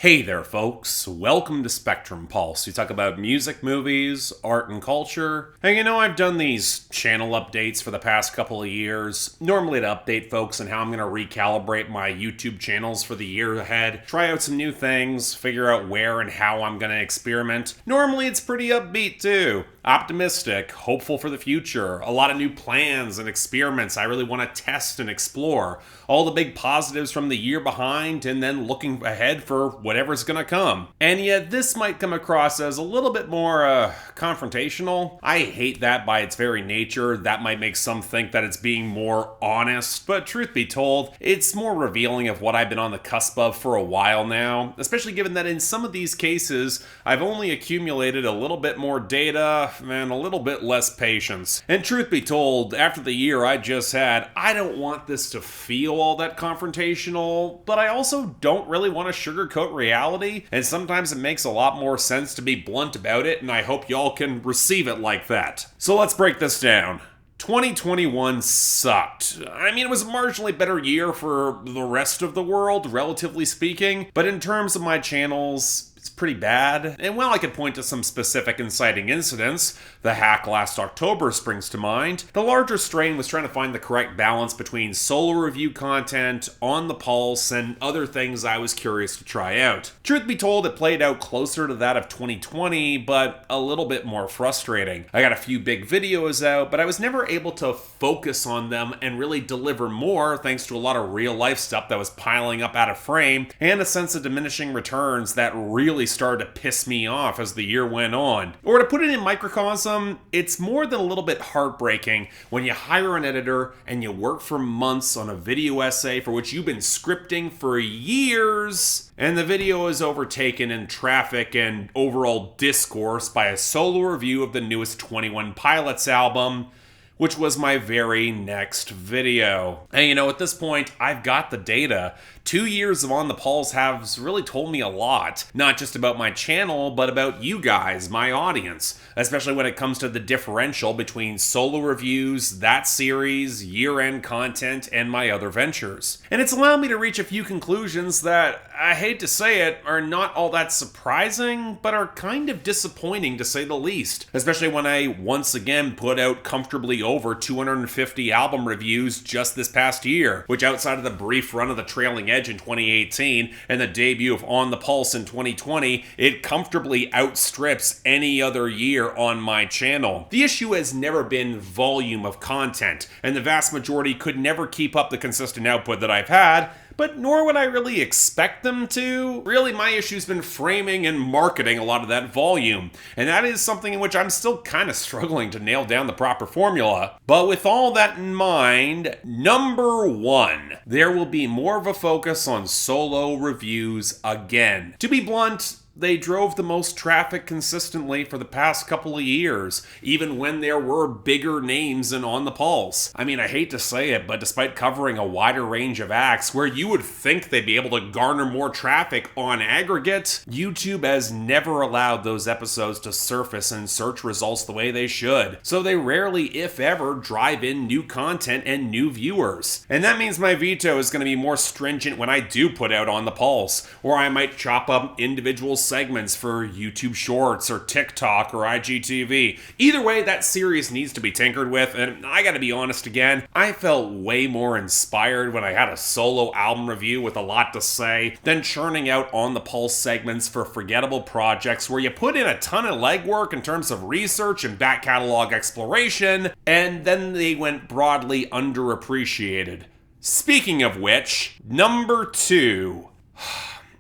Hey there, folks. Welcome to Spectrum Pulse. We talk about music, movies, art, and culture. And I've done these channel updates for the past couple of years, normally to update folks on how I'm going to recalibrate my YouTube channels for the year ahead, try out some new things, figure out where and how I'm going to experiment. Normally, it's pretty upbeat, too. Optimistic, hopeful for the future, a lot of new plans and experiments I really want to test and explore, all the big positives from the year behind, and then looking ahead for whatever's gonna come. And yet, this might come across as a little bit more confrontational. I hate that by its very nature. That might make some think that it's being more honest, but truth be told, it's more revealing of what I've been on the cusp of for a while now, especially given that in some of these cases, I've only accumulated a little bit more data and a little bit less patience. And truth be told, after the year I just had, I don't want this to feel all that confrontational, but I also don't really want to sugarcoat reality, and sometimes it makes a lot more sense to be blunt about it, and I hope y'all can receive it like that. So let's break this down. 2021 sucked. It was a marginally better year for the rest of the world, relatively speaking, but in terms of my channels, it's pretty bad. And while I could point to some specific inciting incidents, the hack last October springs to mind, the larger strain was trying to find the correct balance between solo review content, On the Pulse, and other things I was curious to try out. Truth be told, it played out closer to that of 2020, but a little bit more frustrating. I got a few big videos out, but I was never able to focus on them and really deliver more thanks to a lot of real life stuff that was piling up out of frame, and a sense of diminishing returns that really started to piss me off as the year went on. Or to put it in microcosm, it's more than a little bit heartbreaking when you hire an editor and you work for months on a video essay for which you've been scripting for years, and the video is overtaken in traffic and overall discourse by a solo review of the newest 21 Pilots album, which was my very next video. And at this point, I've got the data. 2 years of On the Pulse has really told me a lot, not just about my channel, but about you guys, my audience, especially when it comes to the differential between solo reviews, that series, year-end content, and my other ventures. And it's allowed me to reach a few conclusions that, I hate to say it, are not all that surprising, but are kind of disappointing to say the least, especially when I once again put out comfortably over 250 album reviews just this past year, which outside of the brief run of The Trailing Edge in 2018 and the debut of On the Pulse in 2020, it comfortably outstrips any other year on my channel. The issue has never been volume of content, and the vast majority could never keep up the consistent output that I've had, but nor would I really expect them to. Really, my issue's been framing and marketing a lot of that volume, and that is something in which I'm still kind of struggling to nail down the proper formula. But with all that in mind, number one, there will be more of a focus on solo reviews again. To be blunt, they drove the most traffic consistently for the past couple of years, even when there were bigger names than On the Pulse. I hate to say it, but despite covering a wider range of acts where you would think they'd be able to garner more traffic on aggregate, YouTube has never allowed those episodes to surface in search results the way they should. So they rarely, if ever, drive in new content and new viewers. And that means my veto is going to be more stringent when I do put out On the Pulse, or I might chop up individual segments for YouTube Shorts or TikTok or IGTV. Either way, that series needs to be tinkered with, and I gotta be honest again, I felt way more inspired when I had a solo album review with a lot to say than churning out On the Pulse segments for forgettable projects where you put in a ton of legwork in terms of research and back catalog exploration, and then they went broadly underappreciated. Speaking of which, number two.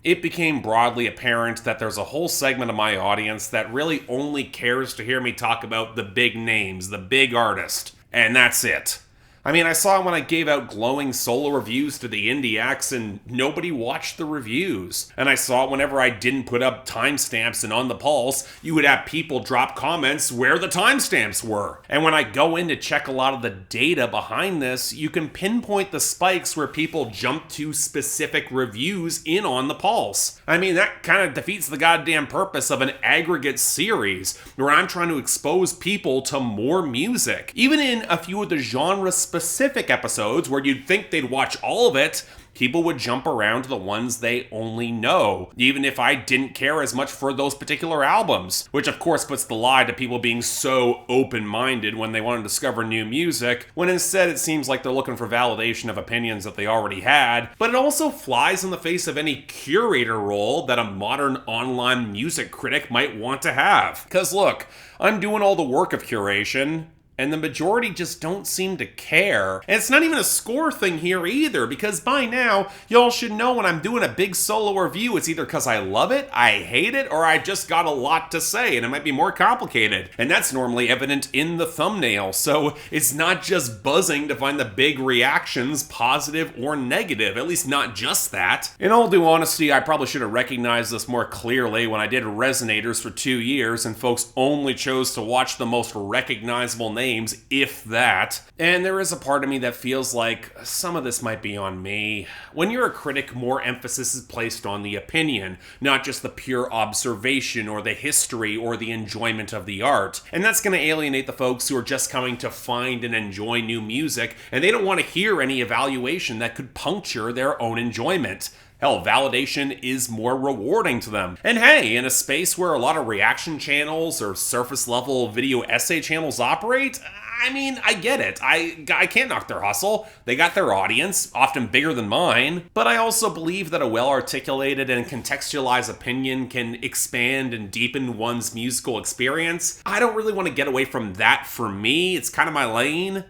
It became broadly apparent that there's a whole segment of my audience that really only cares to hear me talk about the big names, the big artist, and that's it. I saw when I gave out glowing solo reviews to the indie acts and nobody watched the reviews. And I saw it whenever I didn't put up timestamps and On the Pulse, you would have people drop comments where the timestamps were. And when I go in to check a lot of the data behind this, you can pinpoint the spikes where people jump to specific reviews in On the Pulse. That kind of defeats the goddamn purpose of an aggregate series where I'm trying to expose people to more music. Even in a few of the genre-specific episodes where you'd think they'd watch all of it, people would jump around to the ones they only know, even if I didn't care as much for those particular albums, which of course puts the lie to people being so open-minded when they want to discover new music, when instead it seems like they're looking for validation of opinions that they already had. But it also flies in the face of any curator role that a modern online music critic might want to have. Because look, I'm doing all the work of curation, and the majority just don't seem to care. And it's not even a score thing here either, because by now, y'all should know when I'm doing a big solo review, it's either because I love it, I hate it, or I just got a lot to say, and it might be more complicated. And that's normally evident in the thumbnail, so it's not just buzzing to find the big reactions, positive or negative, at least not just that. In all due honesty, I probably should have recognized this more clearly when I did Resonators for 2 years, and folks only chose to watch the most recognizable names, if that. And there is a part of me that feels like some of this might be on me. When you're a critic, more emphasis is placed on the opinion, not just the pure observation or the history or the enjoyment of the art. And that's going to alienate the folks who are just coming to find and enjoy new music, and they don't want to hear any evaluation that could puncture their own enjoyment. Hell, validation is more rewarding to them. And hey, in a space where a lot of reaction channels or surface-level video essay channels operate, I mean, I get it. I can't knock their hustle. They got their audience, often bigger than mine. But I also believe that a well-articulated and contextualized opinion can expand and deepen one's musical experience. I don't really want to get away from that for me. It's kind of my lane.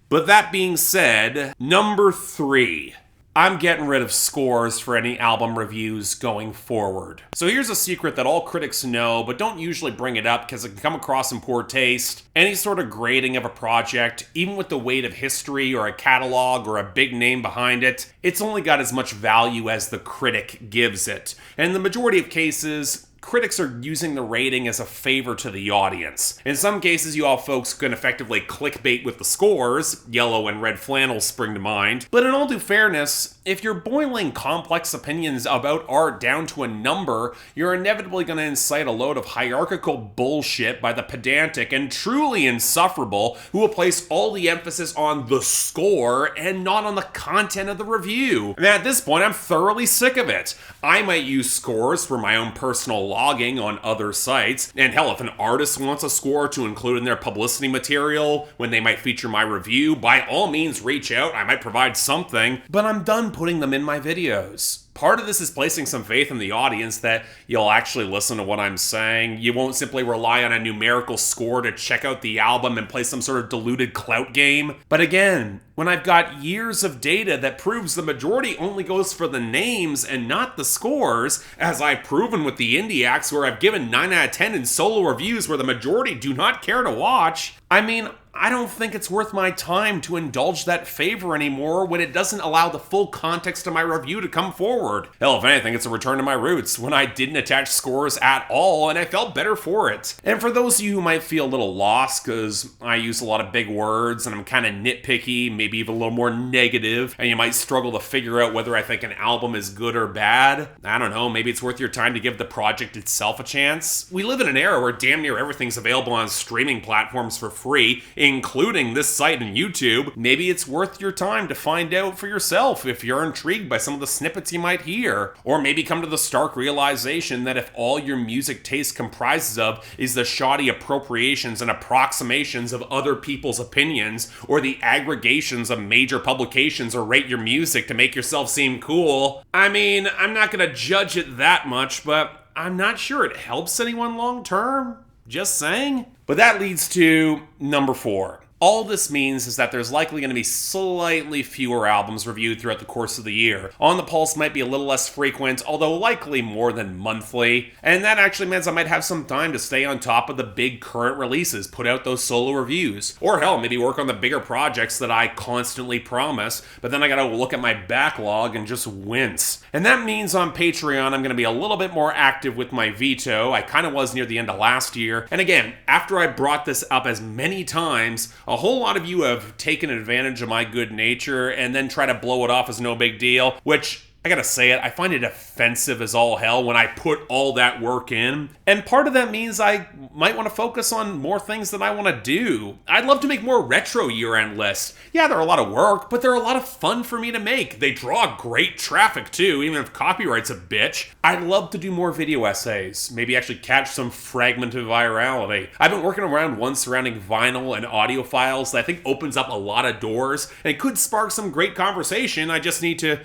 But that being said, number 3. I'm getting rid of scores for any album reviews going forward. So here's a secret that all critics know, but don't usually bring it up because it can come across in poor taste. Any sort of grading of a project, even with the weight of history or a catalog or a big name behind it, it's only got as much value as the critic gives it. And in the majority of cases, critics are using the rating as a favor to the audience. In some cases, you all folks can effectively clickbait with the scores. Yellow and red flannels spring to mind. But in all due fairness, if you're boiling complex opinions about art down to a number, you're inevitably going to incite a load of hierarchical bullshit by the pedantic and truly insufferable who will place all the emphasis on the score and not on the content of the review. And at this point, I'm thoroughly sick of it. I might use scores for my own personal logging on other sites, and hell, if an artist wants a score to include in their publicity material when they might feature my review, by all means reach out, I might provide something, but I'm done putting them in my videos. Part of this is placing some faith in the audience that you'll actually listen to what I'm saying. You won't simply rely on a numerical score to check out the album and play some sort of diluted clout game. But again, when I've got years of data that proves the majority only goes for the names and not the scores, as I've proven with the indie acts where I've given 9 out of 10 in solo reviews where the majority do not care to watch, I mean, I don't think it's worth my time to indulge that favor anymore when it doesn't allow the full context of my review to come forward. Hell, if anything, it's a return to my roots when I didn't attach scores at all and I felt better for it. And for those of you who might feel a little lost because I use a lot of big words and I'm kind of nitpicky, maybe even a little more negative, and you might struggle to figure out whether I think an album is good or bad, I don't know, maybe it's worth your time to give the project itself a chance. We live in an era where damn near everything's available on streaming platforms for free, including this site and YouTube. Maybe it's worth your time to find out for yourself if you're intrigued by some of the snippets you might hear. Or maybe come to the stark realization that if all your music taste comprises of is the shoddy appropriations and approximations of other people's opinions, or the aggregations of major publications or rate your music to make yourself seem cool, I mean, I'm not gonna judge it that much, but I'm not sure it helps anyone long term. Just saying. But that leads to number 4. All this means is that there's likely going to be slightly fewer albums reviewed throughout the course of the year. On the Pulse might be a little less frequent, although likely more than monthly. And that actually means I might have some time to stay on top of the big current releases, put out those solo reviews. Or hell, maybe work on the bigger projects that I constantly promise, but then I gotta look at my backlog and just wince. And that means on Patreon, I'm gonna be a little bit more active with my veto. I kind of was near the end of last year. And again, after I brought this up as many times, a whole lot of you have taken advantage of my good nature and then try to blow it off as no big deal, which I gotta say it, I find it offensive as all hell when I put all that work in. And part of that means I might want to focus on more things that I want to do. I'd love to make more retro year-end lists. Yeah, they're a lot of work, but they're a lot of fun for me to make. They draw great traffic too, even if copyright's a bitch. I'd love to do more video essays, maybe actually catch some fragmented virality. I've been working around one surrounding vinyl and audio files that I think opens up a lot of doors and could spark some great conversation. I just need to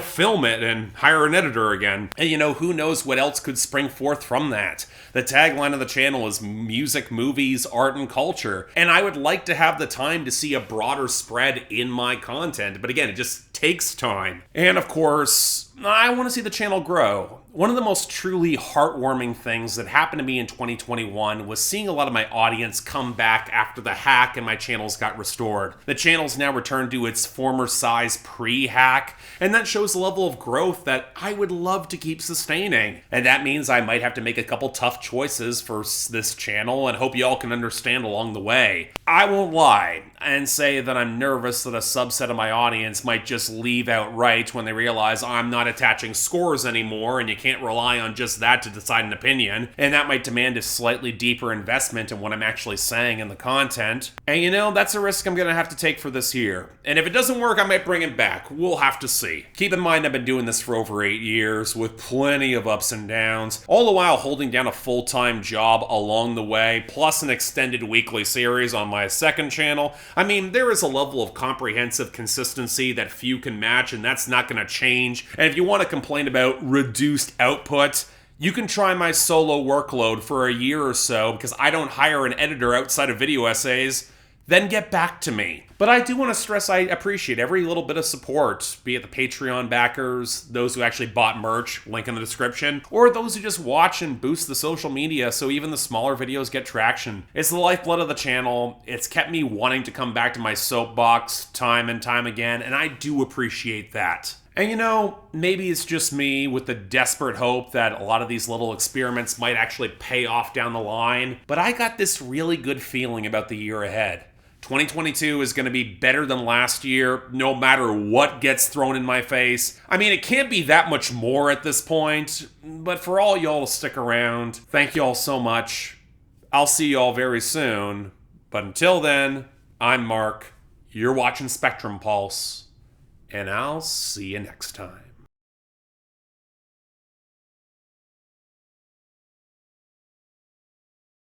film it and hire an editor again. And who knows what else could spring forth from that. The tagline of the channel is music, movies, art, and culture. And I would like to have the time to see a broader spread in my content. But again, it just takes time. And of course, I want to see the channel grow. One of the most truly heartwarming things that happened to me in 2021 was seeing a lot of my audience come back after the hack and my channels got restored. The channel's now returned to its former size pre-hack, and that shows a level of growth that I would love to keep sustaining. And that means I might have to make a couple tough choices for this channel, and hope y'all can understand along the way. I won't lie and say that I'm nervous that a subset of my audience might just leave outright when they realize I'm not attaching scores anymore and you can't rely on just that to decide an opinion, and that might demand a slightly deeper investment in what I'm actually saying in the content. And that's a risk I'm gonna have to take for this year. And if it doesn't work, I might bring it back. We'll have to see. Keep in mind I've been doing this for over 8 years with plenty of ups and downs, all the while holding down a full-time job along the way, plus an extended weekly series on my second channel. I mean, there is a level of comprehensive consistency that few can match, and that's not gonna change. And if you want to complain about reduced output, you can try my solo workload for a year or so because I don't hire an editor outside of video essays, then get back to me. But I do want to stress I appreciate every little bit of support, be it the Patreon backers, those who actually bought merch, link in the description, or those who just watch and boost the social media so even the smaller videos get traction. It's the lifeblood of the channel. It's kept me wanting to come back to my soapbox time and time again, and I do appreciate that. And maybe it's just me with the desperate hope that a lot of these little experiments might actually pay off down the line, but I got this really good feeling about the year ahead. 2022 is going to be better than last year, no matter what gets thrown in my face. I mean, it can't be that much more at this point, but for all y'all to stick around, thank y'all so much. I'll see y'all very soon, but until then, I'm Mark, you're watching Spectrum Pulse, and I'll see you next time.